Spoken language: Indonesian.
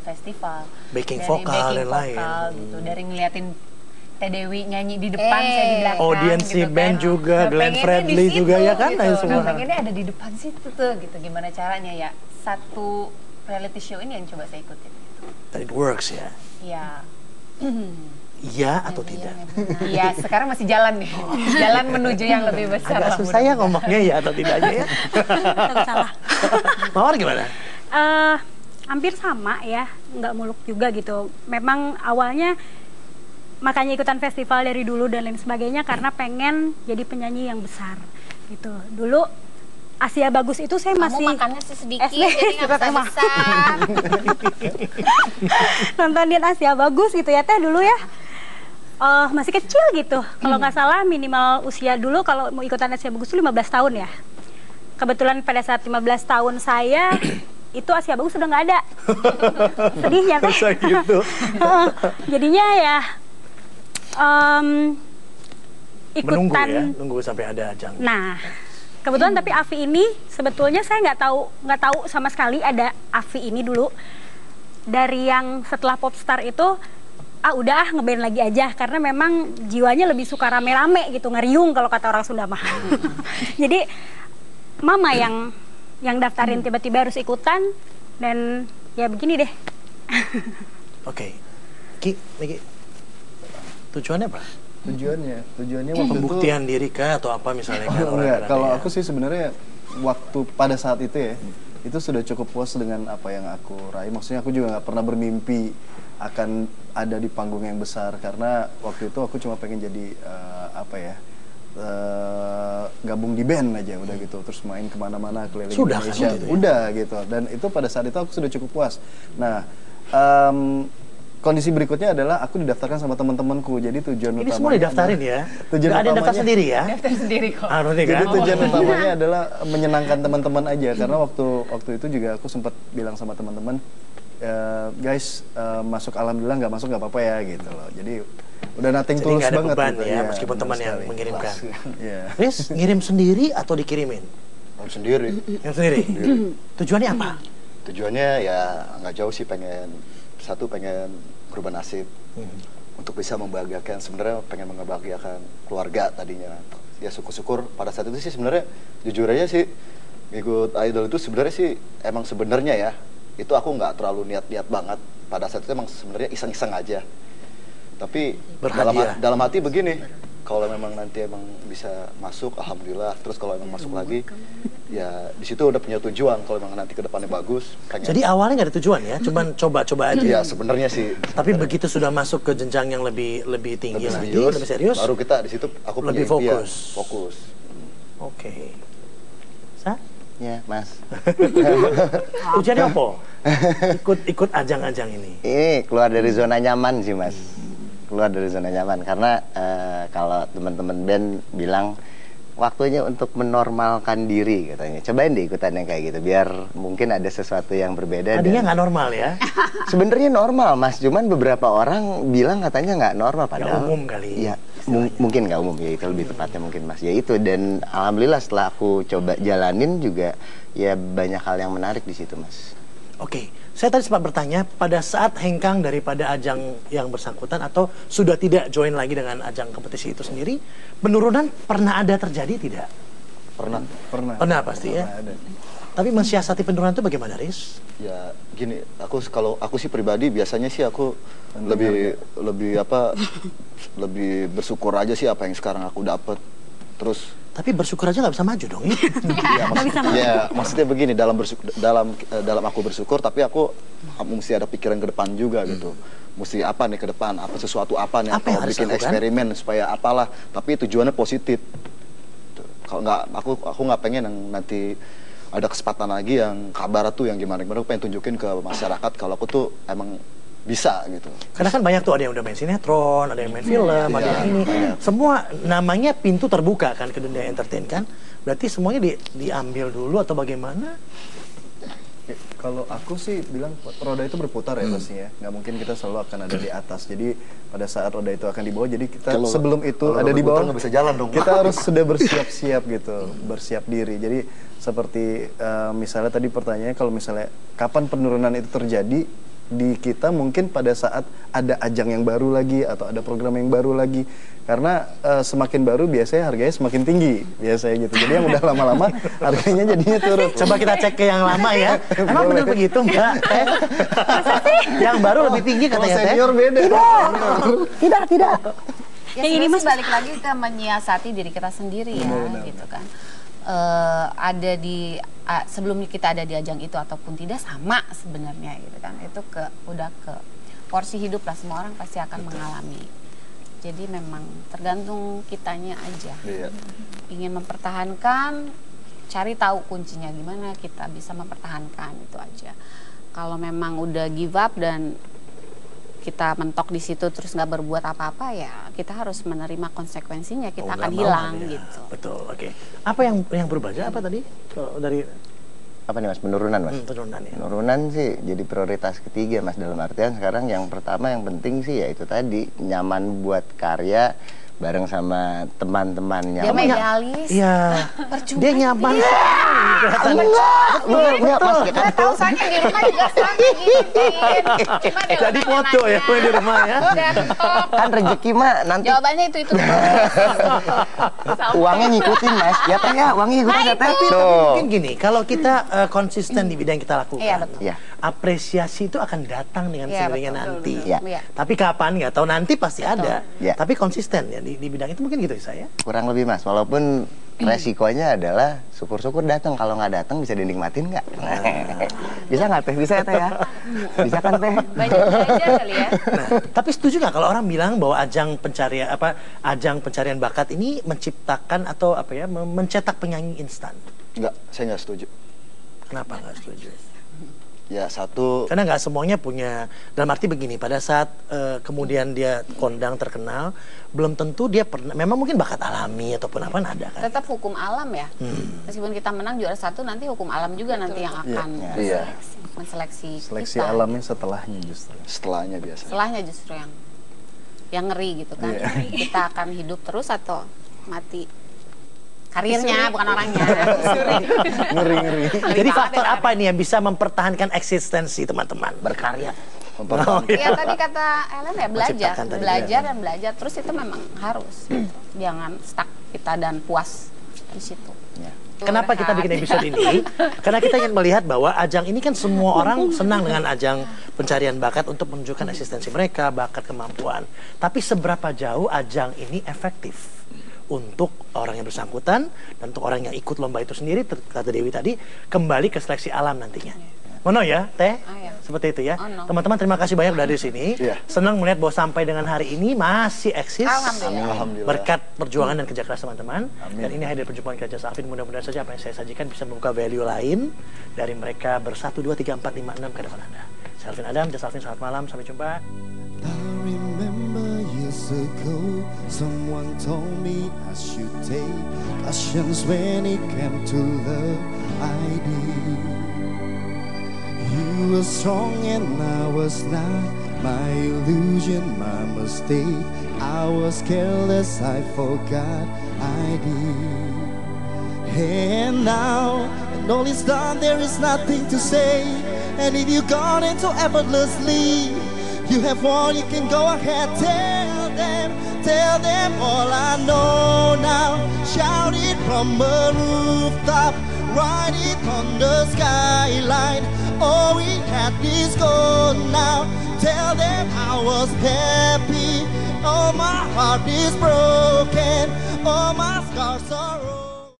festival. Backing Dari vokal backing dan lain. vokal gitu, dari ngeliatin Teh Dewi nyanyi di depan, saya di belakang. Audience gitu band kan. juga, Nah, Glenn pengennya Fredly di situ, juga ya kan, gitu. ayo semua. Nah, pengennya ada di depan situ tuh gitu. Gimana caranya ya? Satu reality show ini yang coba saya ikutin. That it works ya. Iya. Iya atau tidak? Iya, sekarang masih jalan nih. Jalan menuju yang lebih besar. Agak lah, susah ya mudah-mudahan. ngomongnya ya atau tidaknya ya. Takut salah. Mawar gimana? Hampir sama ya, nggak muluk juga gitu. Memang awalnya makanya ikutan festival dari dulu dan lain sebagainya karena pengen jadi penyanyi yang besar gitu. Dulu Asia Bagus itu saya masih makannya sedikit, SD, jadi nggak bisa emang. besar. nontonin Asia Bagus gitu ya teh dulu ya. Masih kecil gitu. Kalau nggak salah minimal usia dulu kalau mau ikutan Asia Bagus itu 15 tahun ya. Kebetulan pada saat 15 tahun saya itu Asia Bagus sudah nggak ada. Sedihnya teh. Masa gitu. Jadinya ya Menunggu ikutan. ya, nunggu sampai ada ajang. Nah, kebetulan tapi Avi ini sebetulnya saya nggak tahu sama sekali ada Avi ini dulu. Dari yang setelah Popstar itu udah ngeband lagi aja karena memang jiwanya lebih suka rame-rame gitu, ngeriung kalau kata orang Sunda mah. Jadi mama yang daftarin tiba-tiba harus ikutan dan ya begini deh. Oke. Ki, Miki. Tujuannya apa? Tujuannya waktu Pembuktian diri kah atau apa misalnya kan? itu enggak. Orang-orang Kalau ya. aku sih sebenarnya waktu pada saat itu ya, itu sudah cukup puas dengan apa yang aku raih. Maksudnya aku juga nggak pernah bermimpi akan ada di panggung yang besar karena waktu itu aku cuma pengen jadi gabung di band aja udah gitu, terus main kemana-mana keliling Sudah Indonesia. kan gitu ya? Udah gitu, dan itu pada saat itu aku sudah cukup puas. Nah, kondisi berikutnya adalah aku didaftarkan sama teman-temanku. Jadi tujuan Ini utamanya semua didaftarin ya? Tujuan Nggak ada yang daftar utamanya- sendiri ya? Daftar sendiri kok. Harusnya kan? Jadi tujuan utamanya adalah menyenangkan teman-teman aja karena waktu itu juga aku sempat bilang sama teman-teman, guys, masuk alhamdulillah, nggak masuk nggak apa-apa ya gitu loh. Jadi udah nothing Jadi tulus nggak ada banget beban gitu. ya, Iya, meskipun benar teman yang sekali. mengirimkan. Iya. Riz, ngirim sendiri atau dikirimin? Sendiri. Yang sendiri? Tujuannya apa? Tujuannya ya nggak jauh sih, pengen merubah nasib untuk bisa membahagiakan, sebenarnya pengen membahagiakan keluarga tadinya. Ya syukur-syukur pada saat itu sih sebenarnya jujur aja sih ikut idol itu sebenarnya sih emang sebenarnya ya itu aku nggak terlalu niat-niat banget. Pada saat itu emang sebenarnya iseng-iseng aja. Tapi dalam hati begini, kalau memang nanti emang bisa masuk, alhamdulillah. Terus kalau emang masuk lagi, ya di situ udah punya tujuan. Kalau memang nanti ke depannya bagus, pengen. Jadi awalnya nggak ada tujuan ya, cuman coba-coba aja. Iya sebenarnya sih. Tapi begitu sudah masuk ke jenjang yang lebih tinggi lagi, lebih serius, baru kita di situ aku punya lebih impian, fokus. fokus. Oke. Sa? Ya mas. Tujuannya apa? Ikut ajang-ajang ini. Ini keluar dari zona nyaman sih mas, keluar dari zona nyaman karena kalau teman-teman band bilang waktunya untuk menormalkan diri katanya. Cobain deh ikutan yang kayak gitu biar mungkin ada sesuatu yang berbeda. Tadinya nggak normal ya? Sebenarnya normal mas, cuman beberapa orang bilang katanya nggak normal padahal. Nggak umum kali. Iya, mungkin nggak umum ya, itu lebih tepatnya mungkin mas. Ya itu, dan alhamdulillah setelah aku coba jalanin juga ya banyak hal yang menarik di situ mas. Oke, saya tadi sempat bertanya pada saat hengkang daripada ajang yang bersangkutan atau sudah tidak join lagi dengan ajang kompetisi itu sendiri, penurunan pernah ada terjadi tidak? Pernah pasti ya. Ada. Tapi mensiasati penurunan itu bagaimana, Riz? Ya gini, kalau aku sih pribadi biasanya sih aku lebih bersyukur aja sih apa yang sekarang aku dapat. Terus tapi bersyukur aja nggak bisa maju dong ya? Ya maksudnya begini, dalam aku bersyukur, tapi aku mesti ada pikiran ke depan juga gitu. Mesti apa nih ke depan, sesuatu apa nih, apa yang atau harus bikin lakukan? eksperimen supaya apalah, tapi tujuannya positif. Kalau nggak, aku nggak pengen yang nanti ada kesempatan lagi yang kabar tuh yang gimana, aku pengen tunjukin ke masyarakat kalau aku tuh emang bisa gitu. Karena kan banyak tuh, ada yang udah main sinetron, ada yang main film, ada yang ini. Semua namanya pintu terbuka kan ke dunia entertain kan. Berarti semuanya diambil dulu atau bagaimana? Kalau aku sih bilang roda itu berputar ya pastinya. Nggak mungkin kita selalu akan ada di atas. Jadi pada saat roda itu akan di bawah, jadi kita sebelum itu ada di bawah, nggak bisa jalan dong. kita harus sudah bersiap-siap gitu, bersiap diri. Jadi seperti misalnya tadi pertanyaannya, kalau misalnya kapan penurunan itu terjadi, di kita mungkin pada saat ada ajang yang baru lagi atau ada program yang baru lagi. Karena semakin baru biasanya harganya semakin tinggi biasanya gitu. Jadi yang udah lama-lama harganya jadinya turun. Coba kita cek ke yang lama ya. Emang benar begitu Mbak? Yang baru lebih tinggi katanya Teh. Senior beda. Tidak. Ya, Yang ini sebenarnya Mas balik lagi ke menyiasati diri kita sendiri ya, gitu kan. Ada di sebelum kita ada di ajang itu ataupun tidak sama sebenarnya gitu kan. Itu udah ke porsi hidup lah, semua orang pasti akan mengalami. Jadi memang tergantung kitanya aja. Iya. Ingin mempertahankan, cari tahu kuncinya gimana kita bisa mempertahankan, itu aja. Kalau memang udah give up dan kita mentok di situ terus nggak berbuat apa-apa, ya kita harus menerima konsekuensinya, kita akan hilang gitu. Betul, oke. Apa yang berubah aja apa tadi? Dari Apa nih Mas, penurunan Mas? penurunan ya. Penurunan sih jadi prioritas ketiga Mas, dalam artian sekarang yang pertama yang penting sih ya itu tadi, nyaman buat karya bareng sama teman-temannya. Dia medialis. Iya. Percuma. Dia nyaman. Enggak, Mas, ya kan? Nggak tahu, soalnya di rumah juga selalu gitu. Cuma dia Jadi foto ya nanya. di rumah ya. Desktop. Kan rezeki mah nanti Jawabannya itu. uangnya ngikutin Mas. Ya Teh ya, uangnya ngikutin ya Teh. Tapi Tuh. mungkin gini, kalau kita konsisten di bidang yang kita lakukan, Iya, betul. Iya. apresiasi itu akan datang dengan Iya, sendirinya betul, nanti. betul. Iya. Iya. Tapi kapan nggak tahu, nanti pasti ada. Iya. Tapi konsisten ya di bidang itu mungkin gitu ya saya. Kurang lebih Mas, walaupun resikonya adalah syukur-syukur datang, kalau nggak datang bisa dinikmatin nggak? Bisa nggak Teh? Bisa ya Teh ya? Bisa kan Teh? Banyak belajar kali ya. Nah, tapi setuju nggak kalau orang bilang bahwa ajang pencarian bakat ini menciptakan atau mencetak penyanyi instan? Enggak, saya nggak setuju. Kenapa nggak setuju? Ya satu, Karena nggak semuanya punya, dalam arti begini, pada saat kemudian dia kondang terkenal, belum tentu dia pernah, memang mungkin bakat alami ataupun apa ada kan. Tetap hukum alam ya. Meskipun kita menang juara 1, nanti hukum alam juga nanti yang akan Iya. menseleksi Seleksi kita. alamnya setelahnya justru. setelahnya biasanya. Setelahnya justru yang ngeri gitu kan. Kita akan hidup terus atau mati. Karirnya, bukan orangnya. Ngeri. Jadi faktor apa ini yang bisa mempertahankan eksistensi teman-teman? Berkarya. Iya, tadi kata Ellen ya, Menciptakan tadi, belajar dan belajar terus, itu memang harus. Jangan stuck kita dan puas di situ. Ya. Kenapa kita bikin episode ini? Karena kita ingin melihat bahwa ajang ini kan semua orang senang dengan ajang pencarian bakat untuk menunjukkan eksistensi mereka, bakat, kemampuan. Tapi seberapa jauh ajang ini efektif untuk orang yang bersangkutan dan untuk orang yang ikut lomba itu sendiri, kata Dewi tadi, kembali ke seleksi alam nantinya. Mono ya, Teh? Iya. Seperti itu ya. Oh, no. Teman-teman terima kasih banyak udah di sini. Iya. Senang melihat bahwa sampai dengan hari ini masih eksis. Alhamdulillah. Berkat perjuangan dan kerja keras teman-teman. Dan ini hadir perjumpaan kerja Salvin. Mudah-mudahan saja apa yang saya sajikan bisa membuka value lain dari mereka ber-1, 2, 3, 4, 5, 6 ke depan Anda. Saya Alvin Adam, Jasa Alvin, selamat malam, sampai jumpa. I remember years ago, someone told me I should take cautions when it came to love. I did. You were strong and I was not. My illusion, my mistake. I was careless, I forgot I did. And now, and all is done, there is nothing to say. And if you gone into effortlessly, you have won, you can go ahead, tell them all I know now. Shout it from a rooftop, write it on the skyline. All we had is gone now. Tell them I was happy, oh my heart is broken.